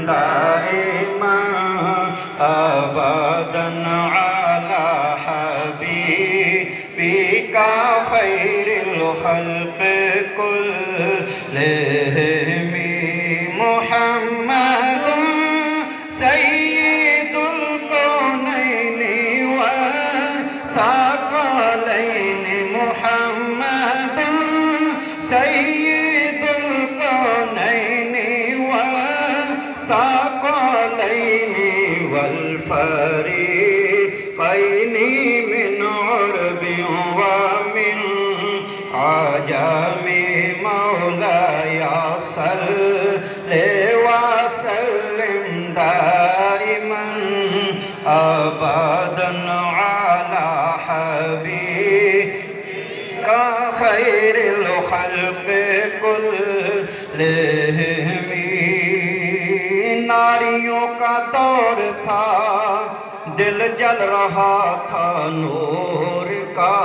دائما أبدا على حبيبك خير الخلق كلهم محمد سيد الكونين والثقلين محمد سيد الكونين والثقلين والفريقين من عرب ومن عجم مولاي صل وسلم دائما أبدا على حبيبك خير الخلق كلهم ناریوں کا دور تھا دل جل رہا تھا نور کا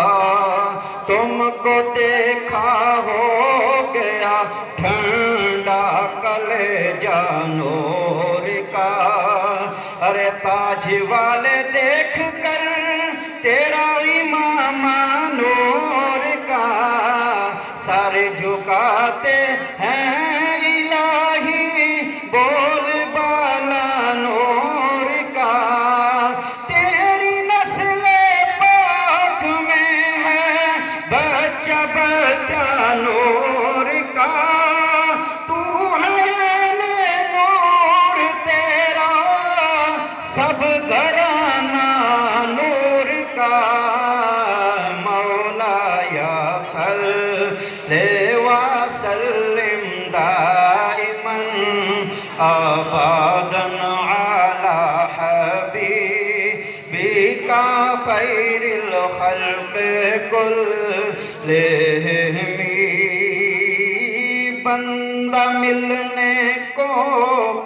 تم کو دیکھا ہو گیا ٹھنڈا کلیجہ نور کا ارے تاج والے دیکھ کر تیرا امام نور کا سارے جھکاتے ہیں الہی بول بالا نور کا تیری نسل پاک میں ہے بچہ بچہ نور کا تو ہے نور تیرا سب گھرانہ نور کا مولاي صل وسلم دائما أبدا على حبيبك خير الخلق كلهم بندہ ملنے کو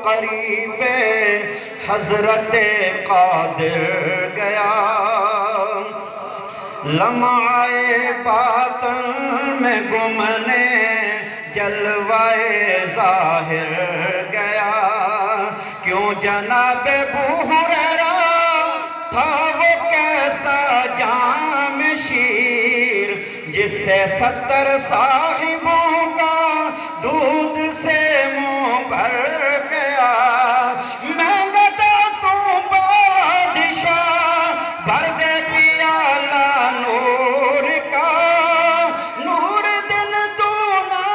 قریب حضرت قادر گیا لمعۂ باطن میں گمنے جلوائے ظاہر گیا کیوں جناب ابو ہریرہ تھا وہ کیسا جام شیر جس سے 70 صاحبوں کا دودھ سے منہ بھر گیا میں گدا تو بادشاہ بھر دے پیالہ نور کا نور دن دونا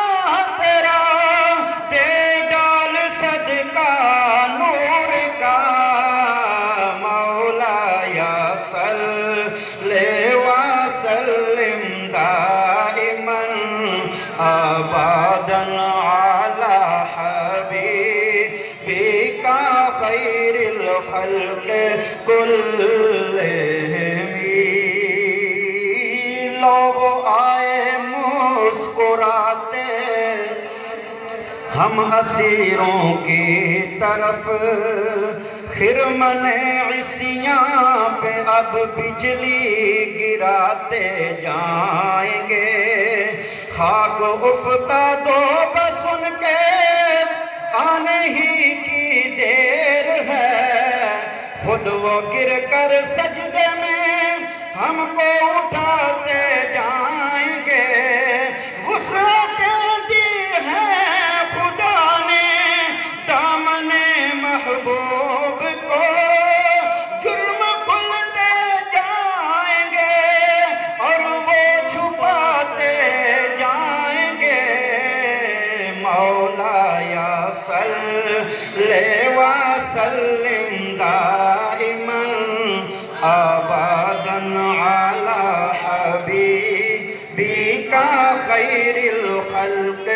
تیرا دے ڈال صدقہ نور کا مولاي صل وسلم دائما أبدا على حبيبك خير الخلق كلهم لوگ آئے مسکراتے ہم اسیروں کی طرف خرمن عصیاں پہ اب بجلی گراتے جائیں گے خاک افتادو بس ان کے آنے ہی کی دیر ہے خود وہ گر کر سجدے میں ہم کو اٹھاتے جائیں گے وسعتیں دی ہیں خدا نے دامن محبوب کو جرم کھلتے جائیں گے اور وہ چھپاتے جائیں گے مولاي صل وسلم دائما أبدا على حبيبك خير الخلق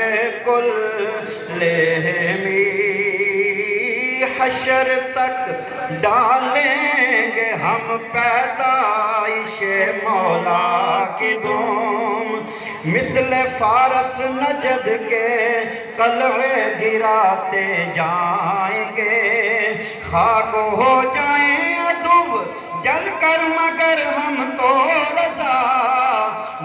كلهم حشر تک ڈالیں گے ہم پیدائش مولا کی دھوم مثل فارس نجد کے قلعے گراتے جائیں گے خاک ہو جائیں عدو جل کر مگر ہم تو رضا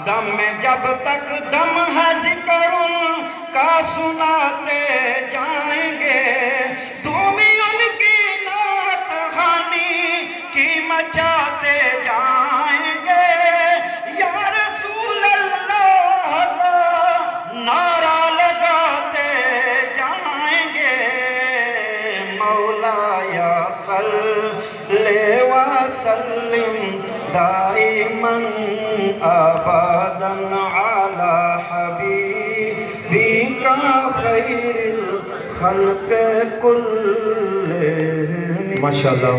دم میں جب تک دم ہے ذکر ان کا سناتے جائیں گے تم صلی وسلم دائما ابدا علی حبیبک خیر الخلق کلہم. ماشاءاللہ.